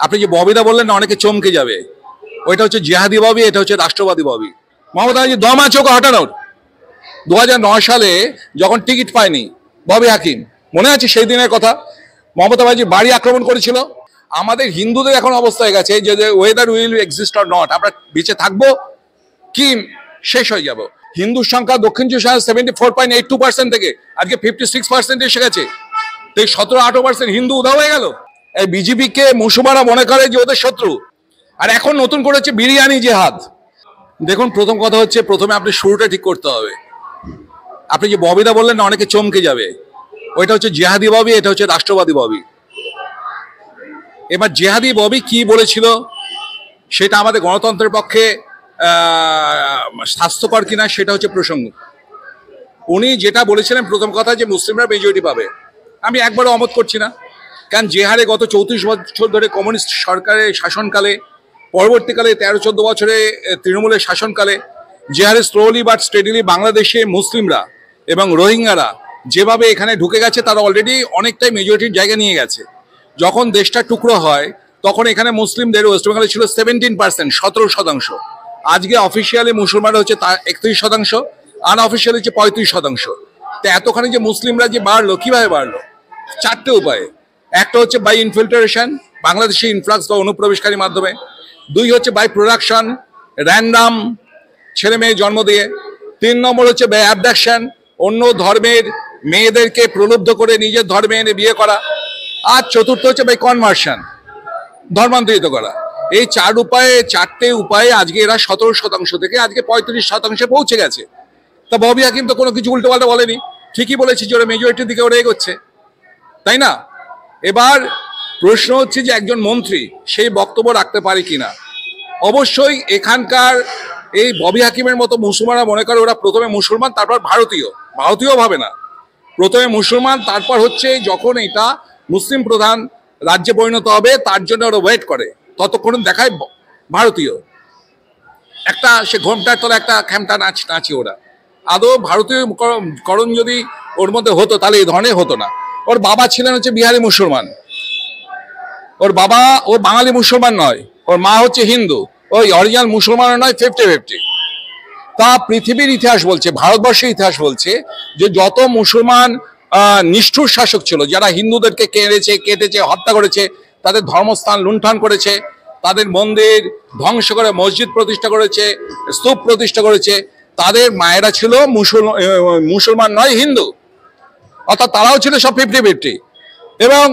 আপনি যে ববিদা বললেন না, অনেকে চমকে যাবে। ওইটা হচ্ছে জিহাদি ববি, এটা হচ্ছে রাষ্ট্রবাদী ববি। মমতা ব্যানার্জি দম আছে ওকে হটানোর। 2009 সালে যখন টিকিট পায়নি ববি হাকিম, মনে আছে সেই দিনের কথা? মমতা ব্যানার্জি বাড়ি আক্রমণ করেছিল। আমাদের হিন্দুদের এখন অবস্থা হয়ে গেছে যে weather will exist or not, আমরা বেঁচে থাকবো কি শেষ হয়ে যাব। হিন্দুর সংখ্যা দক্ষিণ 74.82% থেকে আজকে 56% এসে গেছে। তো এই 17-18% হিন্দু উধাও হয়ে গেল। এই বিজেপিকে মুসলমানরা মনে করে যে ওদের শত্রু, আর এখন নতুন করে হচ্ছে বিরিয়ানি জেহাদ। দেখুন, প্রথম কথা হচ্ছে প্রথমে আপনি শুরুটা ঠিক করতে হবে। আপনি যে ববিদা বললেন না, অনেকে চমকে যাবে। ওইটা হচ্ছে জিহাদি ববি, এটা হচ্ছে রাষ্ট্রবাদী ববি। এবার জিহাদি ববি কি বলেছিল সেটা আমাদের গণতন্ত্রের পক্ষে স্বাস্থ্যকর কিনা সেটা হচ্ছে প্রসঙ্গ। উনি যেটা বলেছিলেন প্রথম কথা যে মুসলিমরা মেজরিটি পাবে, আমি একবারও অমত করছি না। কারণ যে হারে গত 34 বছর ধরে কমিউনিস্ট সরকারের শাসনকালে, পরবর্তীকালে 13-14 বছরে তৃণমূলের শাসনকালে যে হারে স্লোলি বাট স্টেডিলি বাংলাদেশে মুসলিমরা এবং রোহিঙ্গারা যেভাবে এখানে ঢুকে গেছে, তারা অলরেডি অনেকটাই মেজরিটির জায়গা নিয়ে গেছে। যখন দেশটা টুকরো হয় তখন এখানে মুসলিমদের ওয়েস্ট বেঙ্গলে ছিল 17%, 17%। আজকে অফিসিয়ালি মুসলমানরা হচ্ছে 31%, আনঅফিসিয়ালি হচ্ছে 35%। তো এতখানি যে মুসলিমরা যে বাড়লো, কিভাবে বাড়লো? 4টে উপায়ে। একটা হচ্ছে বাই ইনফিল্ট্রেশন, বাংলাদেশি ইনফ্লাক্স বা অনুপ্রবেশকারী মাধ্যমে। 2 হচ্ছে বাই প্রোডাকশন, র্যান্ডাম ছেলে মেয়ে জন্ম দিয়ে। 3 নম্বর হচ্ছে বাই অ্যাবডাকশন, অন্য ধর্মের মেয়েদেরকে প্রলুব্ধ করে নিজের ধর্মে এনে বিয়ে করা। আর 4র্থ হচ্ছে বাই কনভার্সন, ধর্মান্তরিত করা। এই 4টে উপায়ে আজকে এরা 17% থেকে আজকে 35% পৌঁছে গেছে। তা ববি হাকিম তো কোনো কিছু উল্টোপাল্টা বলেনি, ঠিকই বলেছে যে ওরা মেজরিটির দিকে ওরা এগোচ্ছে, তাই না? এবার প্রশ্ন হচ্ছে যে একজন মন্ত্রী সেই বক্তব্য রাখতে পারে কিনা। অবশ্যই এখানকার এই ববি হাকিমের মতো মুসলমানরা মনে করে ওরা প্রথমে মুসলমান তারপর ভারতীয়। ভারতীয় ভাবে না, প্রথমে মুসলমান, তারপর হচ্ছে যখন এটা মুসলিম প্রধান রাজ্যে পরিণত হবে তার জন্য ওরা ওয়েট করে, ততক্ষণ দেখায় ভারতীয়। একটা সে ঘোমটার তলা একটা খেমটা নাচি ওরা। আদৌ ভারতীয় করণ যদি ওর মধ্যে হতো তাহলে এই ধরনের হতো না। ওর বাবা ছিলেন হচ্ছে বিহারি মুসলমান, ওর বাবা ওর বাঙালি মুসলমান নয়, ওর মা হচ্ছে হিন্দু। ওই অরিজিনাল মুসলমান নয়, 50-50। তা পৃথিবীর ইতিহাস বলছে, ভারতবর্ষের ইতিহাস বলছে যে যত মুসলমান নিষ্ঠুর শাসক ছিল, যারা হিন্দুদেরকে কেটেছে, হত্যা করেছে, তাদের ধর্মস্থান লুণ্ঠন করেছে, তাদের মন্দির ধ্বংস করে মসজিদ প্রতিষ্ঠা করেছে, স্তূপ প্রতিষ্ঠা করেছে, তাদের মায়েরা ছিল মুসলমান নয়, হিন্দু। অর্থাৎ তারাও ছিল সব 50-50। এবং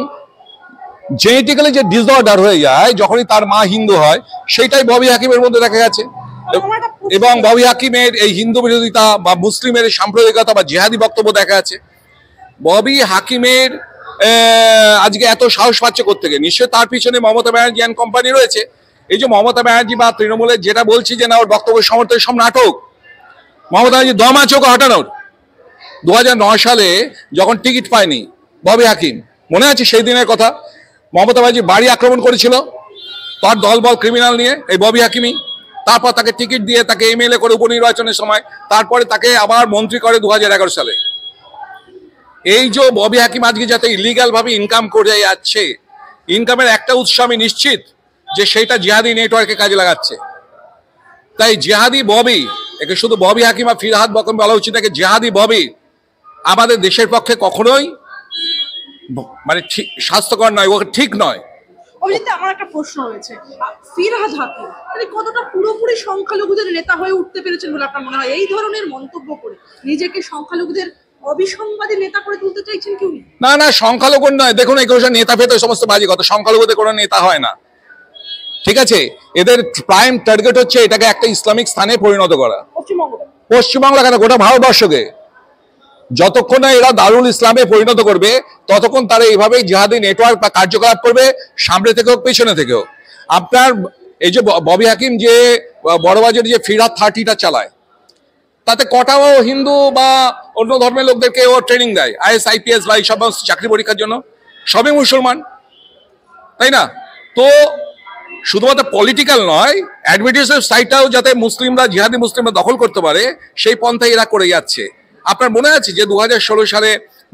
জেনেটিক্যালি যে ডিসঅর্ডার হয়ে যায় যখনই তার মা হিন্দু হয়, সেইটাই ববি হাকিমের মধ্যে দেখা গেছে। এবং ববি হাকিমের এই হিন্দু বিরোধিতা বা মুসলিমের সাম্প্রদায়িকতা বা জিহাদি বক্তব্য দেখা যাচ্ছে। ববি হাকিমের আজকে এত সাহস পাচ্ছে কোত্থেকে? নিশ্চয় তার পিছনে মমতা ব্যানার্জি অ্যান্ড কোম্পানি রয়েছে। এই যে মমতা ব্যানার্জি বা তৃণমূলের যেটা বলছি যে না ওর বক্তব্যের সমর্থন সব নাটক, মমতা ব্যানার্জি দম আছে ওকে হটানোর। 2009 সালে যখন টিকিট পায়নি ববি হাকিম, মনে আছে সেই দিনের কথা? মমতা ব্যানার্জি বাড়ি আক্রমণ করেছিল তার দলবল ক্রিমিনাল নিয়ে, এই ববি হাকিমই। তারপর তাকে টিকিট দিয়ে তাকে এমএলএ করে উপনির্বাচনের সময়, তারপরে তাকে আবার মন্ত্রী করে 2011 সালে। এই যে ববি হাকিম আজকে যাতে ইলিগাল ভাবে ইনকাম করে যাচ্ছে, ইনকামের একটা উৎস আমি নিশ্চিত যে সেইটা জিহাদি নেটওয়ার্কে কাজে লাগাচ্ছে। তাই জিহাদি ববি, একে শুধু ববি হাকিম আর ফিরহাদ বকম বলা উচিত, একে জিহাদি ববি আমাদের দেশের পক্ষে কখনোই মানে স্বাস্থ্যকর নয়, ওকে ঠিক নয়। আমার একটা প্রশ্ন রয়েছে, ফিরহাদ হাকিম কতটা পুরোপুরি সংখ্যালঘুদের নেতা হয়ে উঠতে পেরেছেন বলে আপনার মনে হয়? এই ধরনের মন্তব্য করে নিজেকে সংখ্যালঘুদের অবিসংবাদী নেতা করে তুলতে চাইছেন কি? না না, সংখ্যালঘু নয়। দেখুন, এই নেতা ফেতে সমস্ত বাজি কথা, সংখ্যালঘুদের কোনো নেতা হয় না, ঠিক আছে? এদের প্রাইম টার্গেট হচ্ছে এটাকে একটা ইসলামিক স্থানে পরিণত করা। পশ্চিমবাংলা কেন, গোটা ভারতবর্ষকে। যতক্ষণ না এরা দারুল ইসলামে পরিণত করবে ততক্ষণ তারা এইভাবে জিহাদি নেটওয়ার্ক বা কার্যকলাপ করবে, সামনে থেকে হোক পেছনে থেকে হোক। আপনার এই যে ববি হাকিম যে বড়বাজারে যে ফিরহাদ 30টা চালায়, তাতে কটাও হিন্দু বা অন্য ধর্মের লোকদেরকে ও ট্রেনিং দেয়, IAS IPS বা এইসব চাকরি পরীক্ষার জন্য, সবই মুসলমান, তাই না? তো শুধুমাত্র পলিটিক্যাল নয়, অ্যাডমিনিস্ট্রেটিভ সাইডটাও যাতে মুসলিমরা, জিহাদি মুসলিমরা দখল করতে পারে সেই পন্থায় এরা করে যাচ্ছে। আপনার মনে আছে যে 2016 সালে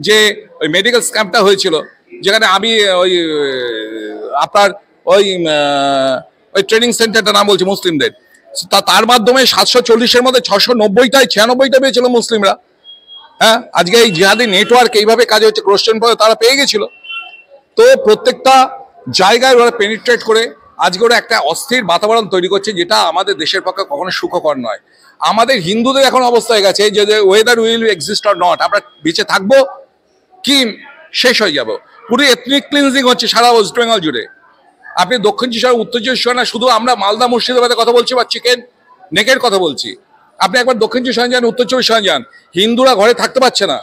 যে ওই মেডিকেল স্ক্যামটা হয়েছিল, যেখানে আমি ওই আপনার ওই ওই ট্রেনিং সেন্টারটা নাম বলছি মুসলিমদের, তার মাধ্যমে 740-এর মধ্যে 690টায় 96টা পেয়েছিল মুসলিমরা। হ্যাঁ, আজকে এই জিহাদি নেটওয়ার্ক এইভাবে কাজে হচ্ছে, কোশ্চেন পরে তারা পেয়ে গেছিল। তো প্রত্যেকটা জায়গায় ওরা পেনিট্রেট করে আজকে ওরা একটা অস্থির বাতাবরণ তৈরি করছে, যেটা আমাদের দেশের পক্ষে কখনো সুখকর নয়। আমাদের হিন্দুদের এখন অবস্থা হয়ে গেছে যে weather will exist or not, আমরা বেঁচে থাকবো কি শেষ হয়ে যাব। পুরো এথনিক ক্লিনজিং হচ্ছে সারা ওয়েস্ট বেঙ্গল জুড়ে। আপনি দক্ষিণ চব্বিশ পরগনা, উত্তর চব্বিশ পরগনা, শুধু আমরা মালদা মুর্শিদাবাদের কথা বলছি বা চিকেন নেকের কথা বলছি। আপনি একবার দক্ষিণ চব্বিশ পরগনা যান, উত্তর চব্বিশ পরগনা যান, হিন্দুরা ঘরে থাকতে পারছে না,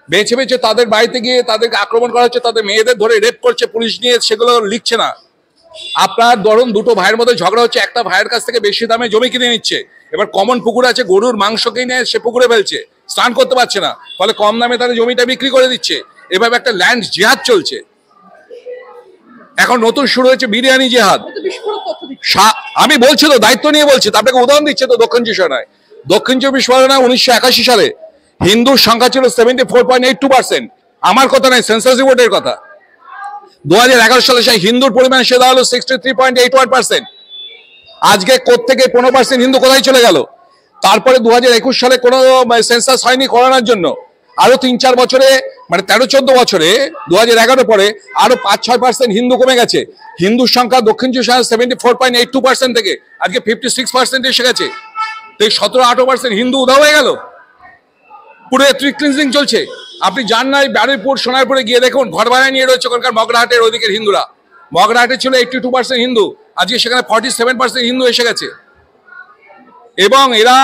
বেছে বেছে তাদের বাড়িতে গিয়ে তাদেরকে আক্রমণ করা হচ্ছে, তাদের মেয়েদের ধরে রেপ করছে পুলিশ, নিয়ে সেগুলো লিখছে না। আপনার ধরুন দুটো ভাইয়ের মধ্যে ঝগড়া হচ্ছে, একটা ভাইয়ের কাছ থেকে বেশি দামে জমি কিনে নিচ্ছে, এবার কমন পুকুর আছে, গরুর মাংস কিনে সে পুকুরে ফেলছে, স্নান করতে পারছে না, ফলে কম দামে তাদের জমিটা বিক্রি করে দিচ্ছে। এভাবে একটা ল্যান্ড জিহাদ চলছে। এখন নতুন শুরু হয়েছে বিরিয়ানি জিহাদ। আমি বলছি তো, দায়িত্ব নিয়ে বলছি, আপনাকে উদাহরণ দিচ্ছে তো। দক্ষিণ চব্বিশ পরগনায়, দক্ষিণ চব্বিশ পরগনায় 1981 সালে হিন্দুর সংখ্যা ছিল 74.82%। আমার কথা নয়, সেন্সাস রিপোর্টের কথা। 2011 সালে সেই হিন্দুর পরিমাণ সে দাঁড়ালো 63.81%। আজকে কোত্থেকে 15% হিন্দু কোথায় চলে গেল? তারপরে 2021 সালে কোনো সেন্সাস হয়নি করোনার জন্য, আরো 3-4 বছরে, মানে 13-14 বছরে 2011 পরে আরো 5-6% হিন্দু কমে গেছে। হিন্দুর সংখ্যা দক্ষিণ চব্বিশ পরগনায় 74.82% থেকে আজকে 56% এসে গেছে। তো 17-18% হিন্দু উধাও হয়ে গেল। পুরো এথনিক ক্লিনজিং চলছে। আপনি যান নাই ব্যারাকপুর, সোনারপুরে গিয়ে দেখুন, ঘর ভাড়া নিয়ে রয়েছে ওখানকার মগরাহাটের ওইদিকের হিন্দুরা। মগরাহাটে ছিল 82% হিন্দু, আজকে সেখানে 47% হিন্দু এসে গেছে। এবং এরা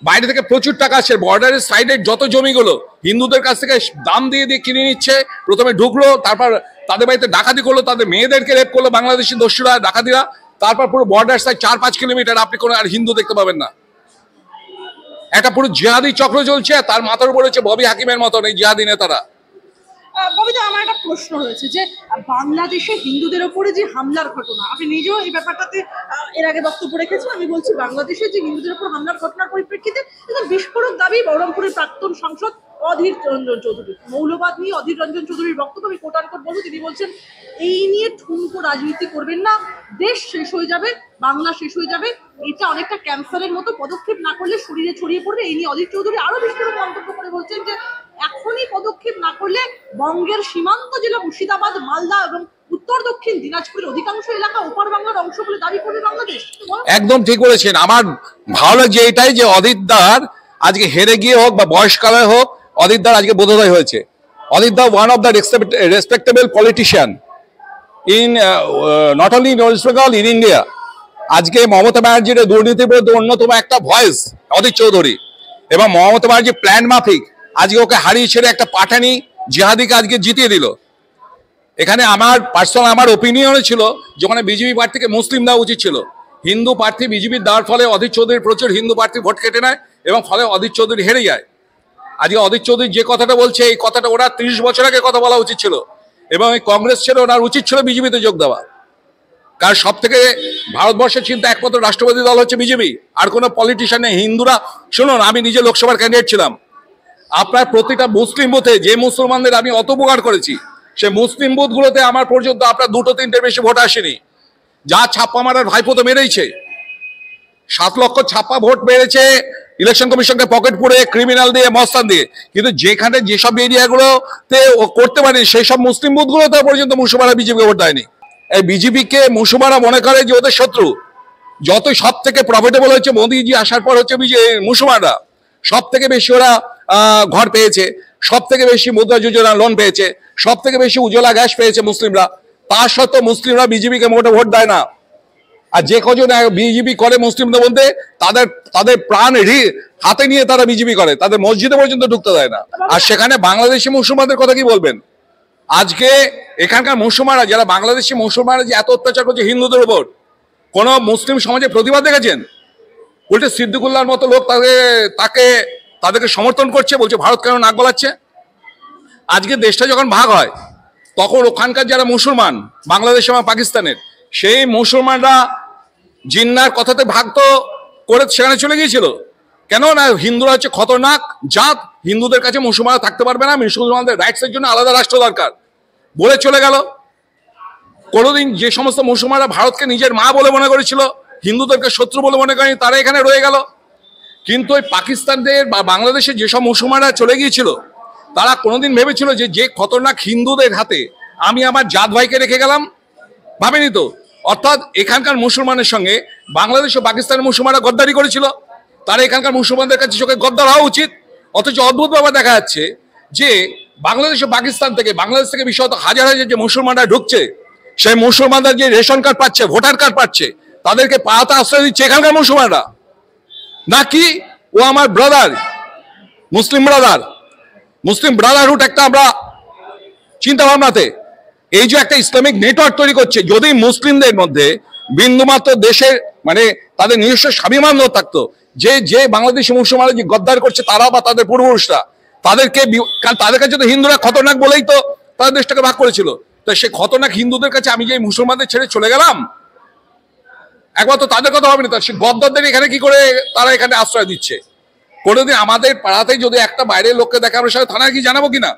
বাইরে থেকে প্রচুর টাকা আসছে, বর্ডারের সাইডের যত জমিগুলো হিন্দুদের কাছ থেকে দাম দিয়ে দিয়ে কিনে নিচ্ছে। প্রথমে ঢুকলো, তারপর তাদের বাড়িতে ডাকাতি করলো, তাদের মেয়েদেরকে রেপ করলো বাংলাদেশি দস্যুরা, ডাকাতিরা। তারপর পুরো বর্ডার সাইড 4-5 কিলোমিটার আপনি কোনো আর হিন্দু দেখতে পাবেন না। একটা পুরো জিহাদি চক্র চলছে, তার মাথার উপর হচ্ছে ববি হাকিমের মতন এই জিহাদি নেতারা। ববিতা, আমার একটা প্রশ্ন রয়েছে যে বাংলাদেশে হিন্দুদের ওপরে যে হামলার ঘটনা, আপনি নিজেও এই ব্যাপারটাতে এর আগে বক্তব্য রেখেছেন। আমি বলছি, বাংলাদেশে যে হিন্দুদের উপর হামলার ঘটনার পরিপ্রেক্ষিতে বিস্ফোরক দাবি বহরমপুরের প্রাক্তন সাংসদ অধীর রঞ্জন চৌধুরী। মৌলবাদ নিয়ে অধীর রঞ্জন চৌধুরীর বক্তব্য আমি কোট আনকোট বলবো। তিনি বলছেন, এই নিয়ে ঠুনকো রাজনীতি করবেন না, দেশ শেষ হয়ে যাবে, বাংলা শেষ হয়ে যাবে, এটা অনেকটা ক্যান্সারের মতো, পদক্ষেপ না করলে শরীরে ছড়িয়ে পড়বে। এই নিয়ে অধীর চৌধুরী আরো বিস্ফোরক মন্তব্য করে বলছেন যে এখনই পদক্ষেপ না করলে বঙ্গের সীমান্ত জেলা মুর্শিদাবাদ, মালদা এবং উত্তর দক্ষিণ দিনাজপুরের অধিকাংশ এলাকা ওপার বাংলার অংশ বলে দাবি করবে বাংলাদেশ। একদম ঠিক বলেছেন। আমার ভালো লাগছে এটাই যে অদিতদার আজকে হেরে গিয়ে হোক বা বয়সকালে হোক, অদিতদার আজকে বোধোদয় হয়েছে। অদিতদা one of the respectable politician in not only in West Bengal, in India. আজকে মমতা ব্যানার্জির দুর্নীতির বিরুদ্ধে অন্যতম একটা ভয়েস অধীর চৌধুরী, এবং মমতা ব্যানার্জি প্ল্যান মাফিক আজকে ওকে হারিয়ে ছেড়ে একটা পাঠানি জিহাদিকে আজকে জিতিয়ে দিল। এখানে আমার পার্সোনাল আমার ওপিনিয়ন ছিল যে ওখানে বিজেপি প্রার্থীকে মুসলিম দেওয়া উচিত ছিল। হিন্দু প্রার্থী বিজেপির দেওয়ার ফলে অধীর চৌধুরীর প্রচুর হিন্দু প্রার্থী ভোট কেটে নেয় এবং ফলে অধীর চৌধুরী হেরে যায়। আজকে অধীর চৌধুরী যে কথাটা বলছে, এই কথাটা ওরা 30 বছর আগে কথা বলা উচিত ছিল, এবং এই কংগ্রেস ছেড়ে ওনার উচিত ছিল বিজেপিতে যোগ দেওয়া। কারণ সব থেকে ভারতবর্ষের চিন্তা একমাত্র রাষ্ট্রবাদী দল হচ্ছে বিজেপি, আর কোনো পলিটিশিয়ান নেই। হিন্দুরা, শুনুন, আমি নিজে লোকসভার ক্যান্ডিডেট ছিলাম। আপনার প্রতিটা মুসলিম বুথে যে মুসলমানদের আমি অত উপকার করেছি, সে মুসলিম বুথগুলোতে আমার পর্যন্ত আপনার 2-3টের বেশি ভোট আসেনি। যা ছাপ্পা মারার ভাইপো তো মেরেইছে, 7 লক্ষ ছাপ্পা ভোট বেড়েছে ইলেকশন কমিশনকে পকেট পুড়ে, ক্রিমিনাল দিয়ে, মস্তান দিয়ে। কিন্তু যেখানে যেসব এরিয়াগুলোতে ও করতে পারে সেই সব মুসলিম বুথগুলোতে পর্যন্ত মুসলমানরা বিজেপিকে ভোট দেয়নি। এই বিজেপিকে মুসলমানরা মনে করে যে ওদের শত্রু। যত সব থেকে প্রফিটেবল হচ্ছে মোদিজি আসার পর হচ্ছে মুসলমানরা সব থেকে বেশি ওরা ঘর পেয়েছে, সব থেকে বেশি মুদ্রা যোজনা লোন পেয়েছে, সব থেকে বেশি উজ্জ্বলা গ্যাস পেয়েছে মুসলিমরা। তা সত্ত্বেও মুসলিমরা বিজেপিকে মোটে ভোট দেয় না। আর যে কজন বিজেপি করে মুসলিমদের মধ্যে, তাদের প্রাণ হাতে নিয়ে তারা বিজেপি করে, তাদের মসজিদে পর্যন্ত ঢুকতে দেয় না। আর সেখানে বাংলাদেশি মুসলমানদের কথা কি বলবেন? আজকে এখানকার মুসলমানরা, যারা বাংলাদেশি মুসলমানরা যে এত অত্যাচার করছে হিন্দুদের উপর, কোন মুসলিম সমাজে প্রতিবাদ দেখেছেন? উল্টে সিদ্দিকুল্লাহর মতো লোক তাদেরকে সমর্থন করছে, বলছে ভারত কেন নাক গলাচ্ছে। আজকে দেশটা যখন ভাগ হয় তখন ওখানকার যারা মুসলমান, বাংলাদেশ এবং পাকিস্তানের, সেই মুসলমানরা জিন্নার কথাতে ভাগ তো করে সেখানে চলে গিয়েছিল। কেন না হিন্দুরা হচ্ছে খতরনাক জাত, হিন্দুদের কাছে মুসলমানরা থাকতে পারবে না, মুসলমানদের রাইটসের জন্য আলাদা রাষ্ট্র দরকার বলে চলে গেল। কোনোদিন যে সমস্ত মুসলমানরা ভারতকে নিজের মা বলে মনে করেছিল, হিন্দুদেরকে শত্রু বলে মনে করেনি, তারা এখানে রয়ে গেল। কিন্তু ওই পাকিস্তানদের বা বাংলাদেশের যেসব মুসলমানরা চলে গিয়েছিল, তারা কোনোদিন ভেবেছিল যে যে খতরনাক হিন্দুদের হাতে আমি আমার জাত ভাইকে রেখে গেলাম? ভাবেনি তো। অর্থাৎ এখানকার মুসলমানের সঙ্গে বাংলাদেশ ও পাকিস্তানের মুসলমানরা গদ্দারি করেছিল, তারা এখানকার মুসলমানদের কাছে চোখে গদ্দার হওয়া উচিত। অথচ অদ্ভুত ব্যাপার দেখা যাচ্ছে যে বাংলাদেশ ও পাকিস্তান থেকে, বাংলাদেশ থেকে বিশেষত হাজার হাজার যে মুসলমানরা ঢুকছে, সেই মুসলমানরা যে রেশন কার্ড পাচ্ছে, ভোটার কার্ড পাচ্ছে, তাদেরকে পাড়াতে আশ্রয় দিচ্ছে এখানকার মুসলমানরা। নাকি ও আমার ব্রাদার, মুসলিম ব্রাদারহুড একটা আমরা চিন্তা ভাবনাতে এই যে একটা ইসলামিক নেটওয়ার্ক তৈরি করছে, যদি মুসলিমদের মধ্যে বিন্দুমাত্র দেশের মানে তাদের নিজস্ব স্বাভিমান থাকতো, যে যে বাংলাদেশি মুসলমানরা যে গদ্দার করছে তারা বা তাদের পূর্বপুরুষরা, তাদেরকে, কারণ তাদের কাছে তো হিন্দুরা খতরনাক বলেই তো তাদের দেশটাকে ভাগ করেছিল। তো সেই খতরনাক হিন্দুদের কাছে আমি যে মুসলমানদের ছেড়ে চলে গেলাম, একবার তো তাদের কথা ভাবেনি। তার সে গদ্দারদের এখানে কি করে তারা এখানে আশ্রয় দিচ্ছে? কোনোদিন আমাদের পাড়াতেই যদি একটা বাইরের লোককে দেখে, আমরা সবাই থানায় কি জানাবো কিনা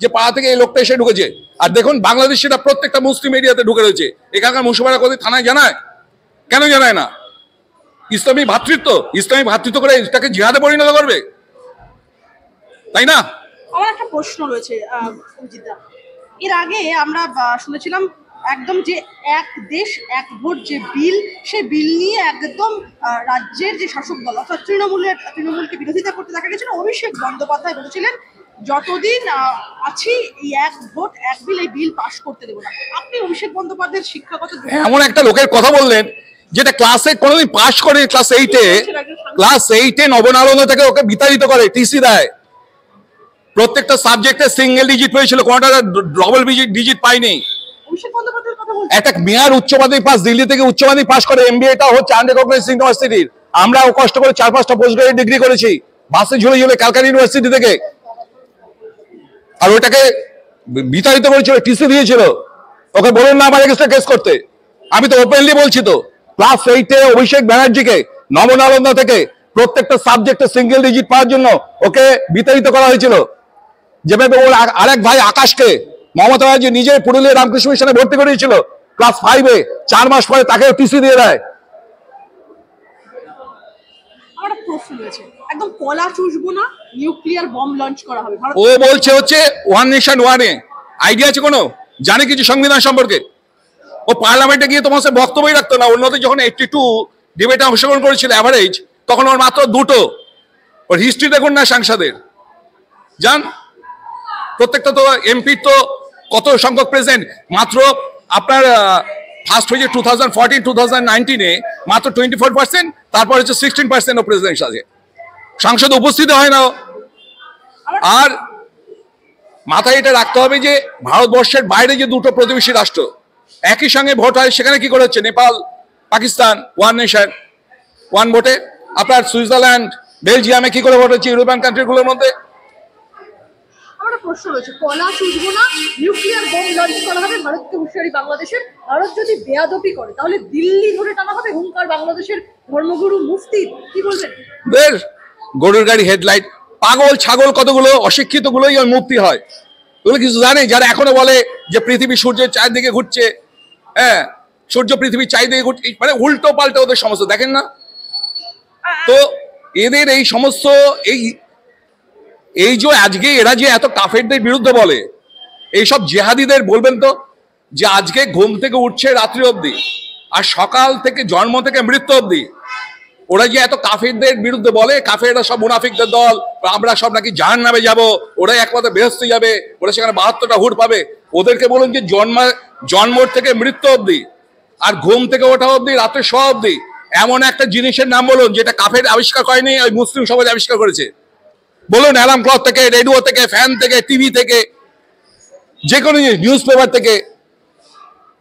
যে পাড়া থেকে এই লোকটা এসে ঢুকেছে? আর দেখুন বাংলাদেশিরা প্রত্যেকটা মুসলিম এরিয়াতে ঢুকে রয়েছে, এখানকার মুসলমানরা কোনোদিন থানায় জানায়? কেন জানায় না? ইসলামী ভ্রাতৃত্ব করে এটাকে জিহাদে পরিণত করবে, তাই না? আমার একটা প্রশ্ন রয়েছে অভিজিৎদা, এর আগে আমরা শুনেছিলাম একদম যে এক দেশ এক ভোট যে বিল, সেই বিল নিয়ে একদম রাজ্যের যে শাসক দল অর্থাৎ তৃণমূলকে বিরোধিতা করতে দেখা গেছিল। অভিষেক বন্দ্যোপাধ্যায় বলেছিলেন যতদিন আছি এই এক ভোট এক বিল, এই বিল পাশ করতে দেবো না। আপনি অভিষেক বন্দ্যোপাধ্যায়ের শিক্ষাগত এমন একটা লোকের কথা বললেন যেটা ক্লাসে কোনোদিন পাশ করে, ক্লাস এইটে নবনালন্দা থেকে ওকে বিতাড়িত করে, টিসি দেয়। প্রত্যেকটা সাবজেক্টে সিঙ্গেল ডিজিট পেয়েছিল, কোনটা ডবল ডিজিট পাইনি। একটা মেয়ার উচ্চ মাধ্যমিক পাস, দিল্লি থেকে উচ্চ মাধ্যমিক পাস করে, এমবিএটা হচ্ছে আনরেকগনাইজড ইউনিভার্সিটির। আমরাও কষ্ট করে 4-5টা পোস্ট গ্রাজুয়েট ডিগ্রি করেছি বাসে ঝুলে ক্যালকাটা ইউনিভার্সিটি থেকে, আর ওটাকে বিতাড়িত করেছিল, টিসি দিয়েছিল। ওকে বলুন না আমার এগেইনস্টে কেস করতে। আমি তো ওপেনলি বলছি তো, ক্লাস 8-এ অভিষেক ব্যানার্জিকে নবনালন্দা থেকে প্রত্যেকটা সাবজেক্টে সিঙ্গেল ডিজিট পাওয়ার জন্য ওকে বিতাড়িত করা হয়েছিল। যেভাবে ওর আরেক ভাই আকাশকে মমতা ব্যানার্জি নিজে পুরুলিয়া রামকৃষ্ণ মিশনে ভর্তি করিয়েছিল ক্লাস 5-এ, 4 মাস পরে তাকে টিসি দিয়ে দেয়। আমার একটা প্রশ্ন রয়েছে, একদম কলা চুষবো না, নিউক্লিয়ার বম লঞ্চ করা হবে। ও বলছে হচ্ছে ওয়ান নেশন ওয়ানে, আইডিয়া আছে কোনো? জানে কিছু সংবিধান সম্পর্কে? ও পার্লামেন্টে গিয়ে তোমার সাথে বক্তব্যই রাখতো না। অন্যদের যখন 82 ডিবেটে অংশগ্রহণ করেছিল অ্যাভারেজ, তখন ওর মাত্র 2টো। ওর হিস্ট্রি দেখুন না সাংসদের, জান প্রত্যেকটা তো এমপি তো কত সংখ্যক প্রেজেন্ট, মাত্র আপনার ফার্স্ট হয়েছে 2014-2019-এ মাত্র 24%, তারপর হচ্ছে 16% ও প্রেসিডেন্ট আছে, সংসদে উপস্থিত হয় না। আর মাথায় এটা রাখতে হবে যে ভারতবর্ষের বাইরে যে দুটো প্রতিবেশী রাষ্ট্র একই সঙ্গে ভোট হয়, সেখানে কি করে হচ্ছে? Nepal, Pakistan one nation one ভোটে। আপনার সুইজারল্যান্ড, বেলজিয়ামে কি করে ভোট হচ্ছে ইউরোপিয়ান কান্ট্রিগুলোর মধ্যে? আমার প্রশ্ন রয়েছে, কলা চুষবো না, নিউক্লিয়ার বম লঞ্চ করা হবে, ভারতকে হুঁশিয়ারি বাংলাদেশের। ভারত যদি বেয়াদবি করে তাহলে দিল্লি ধরে টানা হবে, হুঙ্কার বাংলাদেশের ধর্মগুরু মুফতি। কি বলবেন? বেশ, গরুর গাড়ি হেডলাইট। পাগল ছাগল কতগুলো অশিক্ষিত গুলোই ওই মুক্তি হয়, ওগুলো কিছু জানে যারা এখনো বলে যে পৃথিবী সূর্যের চারিদিকে ঘুরছে। হ্যাঁ, সূর্য পৃথিবীর চারিদিকে ঘুরছে, মানে উল্টো পাল্টা ওদের সমস্ত দেখেন না তো? এদের এই সমস্ত এই যে আজকে এরা যে এত কাফেরদের বিরুদ্ধে বলে, এইসব জেহাদিদের বলবেন তো যে আজকে ঘুম থেকে উঠছে রাত্রি অবধি, আর সকাল থেকে জন্ম থেকে মৃত্যু অবধি ওরা যে এত কাফেরদের বিরুদ্ধে বলে, কাফেররা সব মুনাফিকদের দল, আমরা সব নাকি জাহান্নামে যাব, ওরাই একমাত্র বেহেশতে যাবে, ওরা সেখানে 72টা হুর পাবে। ওদেরকে বলুন যে জন্ম থেকে মৃত্যু অবধি আর ঘুম থেকে ওঠা অবধি, রাত্রে শোয়া অবধি এমন একটা জিনিসের নাম বলুন যেটা কাফের আবিষ্কার করেনি, ওই মুসলিম সমাজ আবিষ্কার করেছে। বলুন, অ্যালার্ম ক্লক থেকে, রেডিও থেকে, ফ্যান থেকে, টিভি থেকে, যে কোনো জিনিস, নিউজ পেপার থেকে,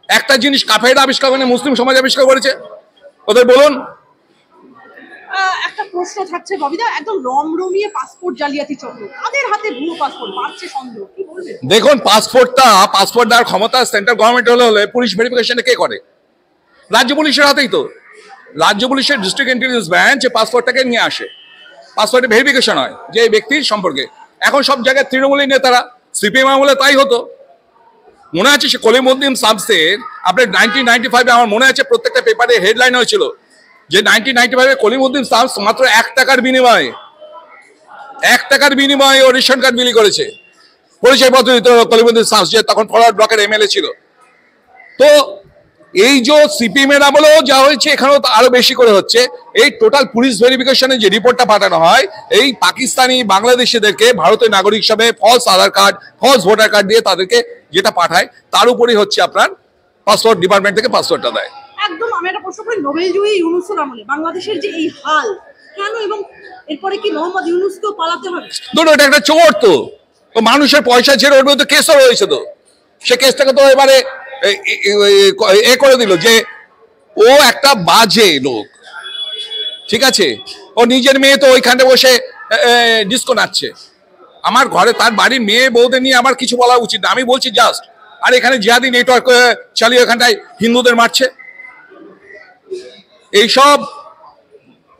একটা জিনিস কাফেররা আবিষ্কার করেনি, মুসলিম সমাজ আবিষ্কার করেছে। ওদের বলুন। একটা প্রশ্ন থাকছে ববিদা, একদম রমরমিয়ে পাসপোর্ট জালিয়াতি চক্র, কাদের হাতে ভুয়ো পাসপোর্ট বাড়ছে সন্দেহ, কি বলবেন? দেখুন, পাসপোর্ট দেওয়ার ক্ষমতা সেন্ট্রাল গভর্নমেন্ট হলে পুলিশ ভেরিফিকেশন কে করে? রাজ্য পুলিশের হাতেই তো। রাজ্য পুলিশের ডিস্ট্রিক্ট ইন্টেলিজেন্স ব্রাঞ্চ পাসপোর্টটাকে নিয়ে আসে, পাসপোর্টে ভেরিফিকেশন হয় যে এই ব্যক্তির সম্পর্কে। এখন সব জায়গায় তৃণমূলের নেতারা, সিপিএম আমলে তাই হতো, মনে আছে সে কলিমুদ্দিন সামসের আপনার 1995 আমার মনে আছে প্রত্যেকটা পেপারে হেডলাইন হয়েছিল যে 1995 কলিমুদ্দিন সামস মাত্র 1 টাকার বিনিময়ে ও রেশন কার্ড বিলি করেছে, পরিচয়পত্র দিতে হবে কলিমুদ্দিন সামস, যে তখন ফরওয়ার্ড ব্লকের এমএলএ ছিল। তো এই যে সিপিএম এর আমলেও যা হয়েছে এখানেও আরো বেশি করে হচ্ছে। এই টোটাল পুলিশ ভেরিফিকেশনের যে রিপোর্টটা পাঠানো হয়, এই পাকিস্তানি বাংলাদেশিদেরকে ভারতের নাগরিক হিসাবে ফলস আধার কার্ড, ফলস ভোটার কার্ড দিয়ে তাদেরকে যেটা পাঠায়, তার উপরই হচ্ছে আপনার পাসপোর্ট ডিপার্টমেন্ট থেকে পাসপোর্টটা দেয়। একদম। আমি একটা প্রশ্ন করি, নোবেলজয়ী ইউনূসের আমলে বাংলাদেশের যে এই হাল কেন, এবং এরপরে কি মোহাম্মদ ইউনূসকেও পালাতে হবে? ধরুন এটা একটা চোর, তো মানুষের পয়সা ছেড়ে ওর বিরুদ্ধে কেসও রয়েছে, তো সে কেসটাকে তো এবারে এ করে দিল যে ও একটা বাজে লোক, ঠিক আছে, ও নিজের মেয়ে তো ওইখানে বসে ডিস্কো নাচছে। আমার ঘরে তার বাড়ির মেয়ে বউদের নিয়ে আমার কিছু বলা উচিত না, আমি বলছি জাস্ট। আর এখানে জিহাদি নেটওয়ার্ক চালিয়ে এখানটায় হিন্দুদের মারছে। এইসব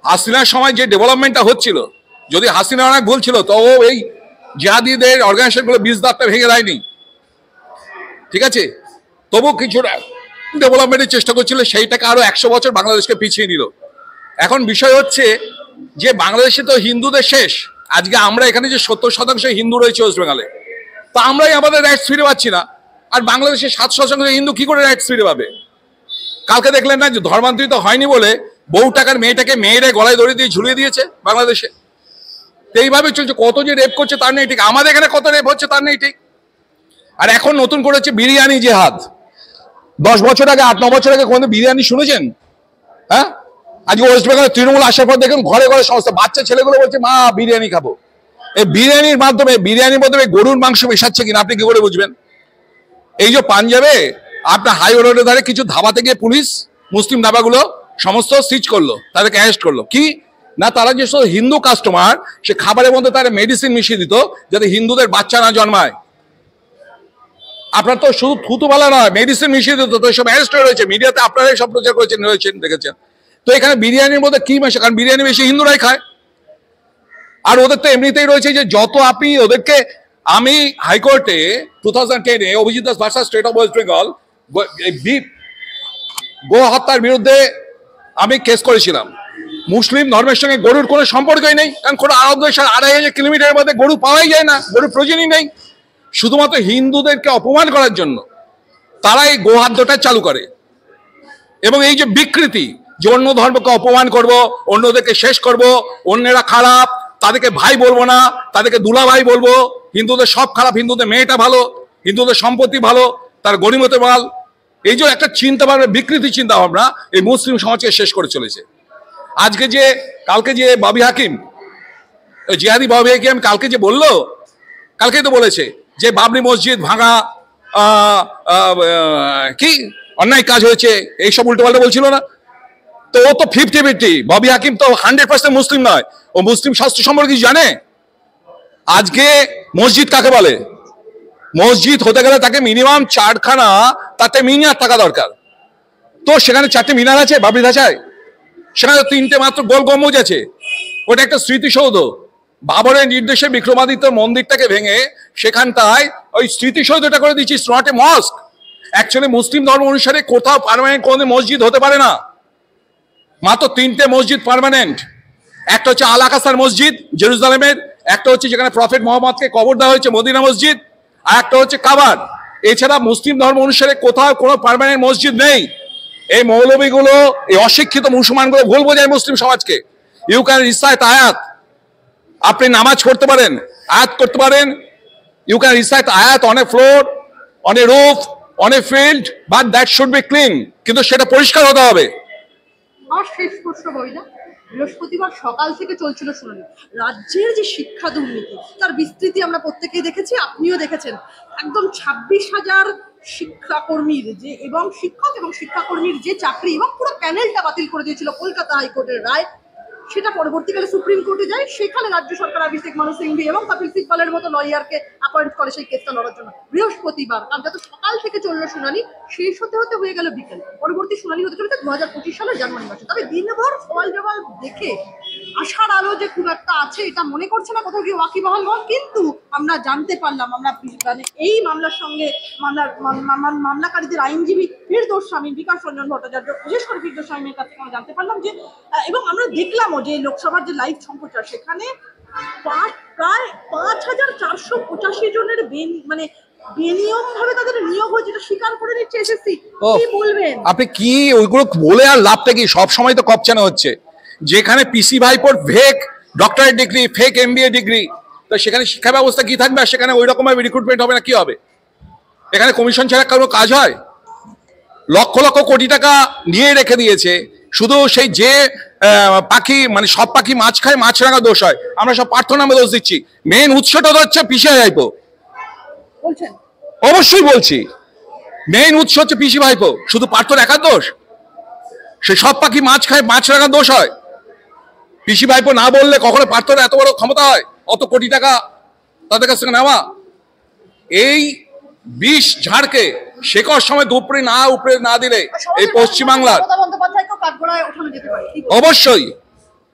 হাসিনার সময় যে ডেভেলপমেন্টটা হচ্ছিল, যদি হাসিনা অনেক ভুল ছিল তো ও এই জিহাদিদের অর্গানাইজেশনগুলো বীজ দাঁতটা ভেঙে দেয়নি, ঠিক আছে, তবু কিছুটা ডেভেলপমেন্টের চেষ্টা করছিল, সেইটাকে আরো 100 বছর বাংলাদেশকে পিছিয়ে নিল। এখন বিষয় হচ্ছে যে বাংলাদেশে তো হিন্দুদের শেষ। আজকে আমরা এখানে যে 70% হিন্দু রয়েছে ওয়েস্ট বেঙ্গলে, তো আমরাই আমাদের রাইটস ফিরে পাচ্ছি না। আর বাংলাদেশে 7% হিন্দু কি করে রাইটস ফিরে পাবে? কালকে দেখলেন না যে ধর্মান্তরিত হয়নি বলে বউ টাকার মেয়েটাকে মেয়েরা গলায় দড়ি দিয়ে ঝুলিয়ে দিয়েছে বাংলাদেশে। তো এইভাবে চলছে, কত যে রেপ করছে তার নেই ঠিক, আমাদের এখানে কত রেপ হচ্ছে তার নেই ঠিক। আর এখন নতুন করে হচ্ছে বিরিয়ানি জেহাদ। 10 বছর আগে, 8-9 বছর আগে কোন বিরিয়ানি শুনেছেন? হ্যাঁ, আজকে ওয়েস্ট বেঙ্গলে তৃণমূল আসার পর দেখুন ঘরে ঘরে সমস্ত বাচ্চা ছেলেগুলো বলছে মা বিরিয়ানি খাবো। এই বিরিয়ানির মাধ্যমে গরুর মাংস মেশাচ্ছে কিনা আপনি কি করে বুঝবেন? এই যে পাঞ্জাবে আপনার হাইওয়ে রোডের ধারে কিছু ধাবাতে গিয়ে পুলিশ মুসলিম ধাবাগুলো সমস্ত সিজ করলো, তাদেরকে অ্যারেস্ট করলো। কি না, তারা যে সব হিন্দু কাস্টমার, সে খাবারের মধ্যে তারা মেডিসিন মিশিয়ে দিত যাতে হিন্দুদের বাচ্চা না জন্মায়। আপনার তো শুধু থুতুবালা নয়, মেডিসিন মিশিয়ে দিত, তো সব অ্যারেস্ট হয়ে রয়েছে। মিডিয়াতে আপনারাই সব প্রচার করেছেন, দেখেছেন। তো এখানে বিরিয়ানির মধ্যে কি মেশে? কারণ বিরিয়ানি বেশি হিন্দুরাই খায়। আর ওদের তো এমনিতেই রয়েছে যে যত আপনি ওদেরকে, আমি হাইকোর্টে 2010-এ Abhijit Das versus state of West Bengal গো হত্যার বিরুদ্ধে আমি কেস করেছিলাম। মুসলিম ধর্মের সঙ্গে গরুর কোনো সম্পর্কই নেই, কারণ কোনো আরব দেশের 2500 কিলোমিটারের মধ্যে গরু পাওয়াই যায় না, গরুর প্রয়োজনই নেই। শুধুমাত্র হিন্দুদেরকে অপমান করার জন্য তারা এই গোহাদ্যটা চালু করে। এবং এই যে বিকৃতি, যে অন্য ধর্মকে অপমান করব, অন্যদেরকে শেষ করব, অন্যেরা খারাপ, তাদেরকে ভাই বলবো না, তাদেরকে দুলা ভাই বলবো, হিন্দুদের সব খারাপ, হিন্দুদের মেয়েটা ভালো, হিন্দুদের সম্পত্তি ভালো, তার গরিমতে মাল, এই যে একটা চিন্তা ভাবনা, বিকৃতি চিন্তা ভাবনা এই মুসলিম সমাজকে শেষ করে চলেছে। আজকে যে কালকে যে ববি হাকিম, জিহাদি ববি হাকিম কালকে যে বললো, কালকেই তো বলেছে যে বাবরি মসজিদ ভাঙা কি অন্যায় কাজ হয়েছে, এইসব উল্টোপাল্টা বলছিল না? তো ও তো 50-50। ববি হাকিম তো 100% মুসলিম নয়, ও মুসলিম শাস্ত্র সম্পর্কে জানে। আজকে মসজিদ কাকে বলে? মসজিদ হতে গেলে তাকে মিনিমাম 4খানা, তাতে মিনার থাকা দরকার। তো সেখানে 4টে মিনার আছে বাবরি ধাঁচায়, সেখানে 3টে মাত্র গোল গম্বুজ আছে। ওটা একটা স্মৃতিসৌধ। বাবরের নির্দেশে বিক্রমাদিত্য মন্দিরটাকে ভেঙে সেখানটায় ওই স্মৃতিসৌধটা করে দিচ্ছি, নট এ মস্ক। অ্যাকচুয়ালি মুসলিম ধর্ম অনুসারে কোথাও পার্মানেন্ট কোনো মসজিদ হতে পারে না। মাত্র 3টে মসজিদ পার্মানেন্ট। একটা হচ্ছে আল আকসার মসজিদ জেরুজালেমের, একটা হচ্ছে যেখানে প্রফেট মোহাম্মদকে কবর দেওয়া হয়েছে মদিনা মসজিদ, আর একটা হচ্ছে কাবার। এছাড়া মুসলিম ধর্ম অনুসারে কোথাও কোনো পার্মানেন্ট মসজিদ নেই। এই মৌলবীগুলো, এই অশিক্ষিত মুসলমানগুলো ভুল বোঝায় মুসলিম সমাজকে। ইউ ক্যান রিসাইট আয়াত, আপনি নামাজ পড়তে পারেন, আয়াত করতে পারেন। ইউ ক্যান রিসাইট আয়াত on a floor, on a roof, on a field, but that should be clean, কিন্তু সেটা পরিষ্কার হতে হবে। আর শেষ প্রশ্ন বইটা, বৃহস্পতিবার সকাল থেকে চলছিল শুনানি। রাজ্যের যে শিক্ষা দুর্নীতি, তার বিস্তৃতি আমরা প্রত্যেকেই দেখেছি, আপনিও দেখেছেন। একদম 26,000 শিক্ষাকর্মীর যে, এবং শিক্ষক এবং শিক্ষাকর্মীর যে চাকরি এবং পুরো প্যানেলটা বাতিল করে দিয়েছিল কলকাতা হাইকোর্টের রায়। সেটা পরবর্তীকালে সুপ্রিম কোর্টে যায়, সেখানে রাজ্য সরকার অভিষেক মানু সিংভি এবং কপিল সিব্বলের মতো লয়ারকে অ্যাপয়েন্ট করে সেই কেসটা লড়ার জন্য বৃহস্পতিবার। কারণ যত সকাল থেকে চললো শুনানি, শেষ হতে হতে হয়ে গেল বিকেল। পরবর্তী শুনানি হতে চলেছে 2025 সালের জানুয়ারি মাসে। তবে দিনভর সওয়াল জবাব দেখে আশার আলো যে খুব একটা আছে এটা মনে করছে না কোথাও গিয়ে ওয়াকিবহাল হন। কিন্তু আমরা জানতে পারলাম, আমরা মানে এই মামলার সঙ্গে মামলাকারীদের আইনজীবী ফিরদৌস শামীম, বিকাশ রঞ্জন ভট্টাচার্য, বিশেষ করে ফিরদৌস শামীমের কাছ থেকে আমরা জানতে পারলাম যে এবং আমরা দেখলামও যে লোকসভার যে লাইভ সম্প্রচার, সেখানে প্রায় 5485 জনের মানে বেনিয়ম ভাবে তাদের নিয়োগ হয়েছে, এটা স্বীকার করে নিচ্ছে এসএসসি। কি বলবেন আপনি? কি ওইগুলো বলে আর লাভটা কি? সব সময় তো কপচানো হচ্ছে। যেখানে পিসি ভাইপোর fake doctorate degree, fake MBA degree, তো সেখানে শিক্ষা ব্যবস্থা কি থাকবে? আর সেখানে ওই রকম রিক্রুটমেন্ট হবে না, কি হবে? এখানে কমিশন ছাড়া কোনো কাজ হয়? লক্ষ লক্ষ কোটি টাকা নিয়ে রেখে দিয়েছে, শুধু সেই যে পাখি মানে সব পাখি মাছ খায়, মাছরাঙা দোষ হয়, আমরা সব পার্থ নামে দোষ দিচ্ছি। মেন উৎসটা হচ্ছে পিসি ভাইপো। বলছেন? অবশ্যই বলছি, মেইন উৎস হচ্ছে পিসি ভাইপো। শুধু পার্থর একার দোষ? সে সব পাখি মাছ খায়, মাছরাঙা দোষ হয়? পিসি ভাইপো না বললে কখনো পার্থর এত বড় ক্ষমতা হয় অত কোটি টাকা তাদের কাছ থেকে নেওয়া? এই বিষ ঝাড়কে শেকড় সময় উপরে না দিলে এই পশ্চিমবাংলার অবশ্যই।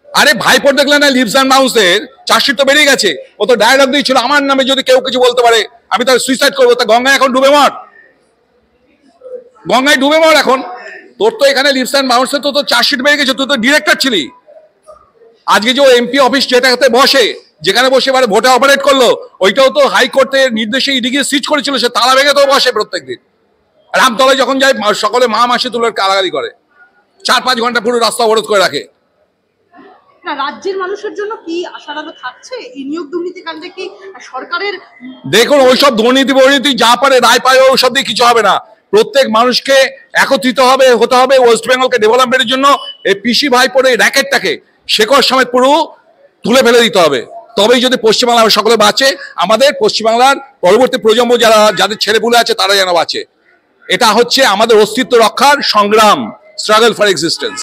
আরে ভাইপোর দেখলেন না লিভস অ্যান্ড বাউন্সের চার্জশিট তো বেরিয়ে গেছে। ও তো ডায়লগ দিয়েছিল, আমার নামে যদি কেউ কিছু বলতে পারে আমি তার সুইসাইড করবো। তা গঙ্গায় এখন ডুবে মর, গঙ্গায় ডুবে মর এখন। তোর তো এখানে লিভস অ্যান্ড বাউন্সের তো চার্জশিট বেরিয়ে গেছে, তুই তো ডিরেক্টর ছিলি। আজকে যে ও এমপি অফিস যেটাতে বসে, যেখানে বসে এবারে ভোটে অপারেট করলো, ওইটাও তো হাইকোর্টের নির্দেশে ইডি গিয়ে সিজ করেছিল। সে তালা ভেঙে তো বসে প্রত্যেকদিন। রামতলায় যখন যায় সকলে মা মাসে তুলে গালাগালি করে, 4-5 ঘন্টা পুরো রাস্তা অবরোধ করে রাখে। রাজ্যের মানুষের জন্য কি আশার আলো থাকছে এই নিয়োগ দুর্নীতি কাণ্ডে? কি সরকারের দেখুন, ওইসব দুর্নীতি যা পারে রায় পায়, ওইসব দিয়ে কিছু হবে না। প্রত্যেক মানুষকে একত্রিত হতে হবে ওয়েস্ট বেঙ্গলকে ডেভেলপমেন্টের জন্য। এই পিসি ভাইপোর এই র্যাকেটটাকে শেকড় সমেত পুরো তুলে ফেলে দিতে হবে। তবেই যদি পশ্চিমবাংলা সকলে বাঁচে, আমাদের পশ্চিমবাংলার পরবর্তী প্রজন্ম যাদের ছেলেপুলে আছে তারা যেন বাঁচে। এটা হচ্ছে আমাদের অস্তিত্ব রক্ষার সংগ্রাম, স্ট্রাগল ফর এক্সিস্টেন্স।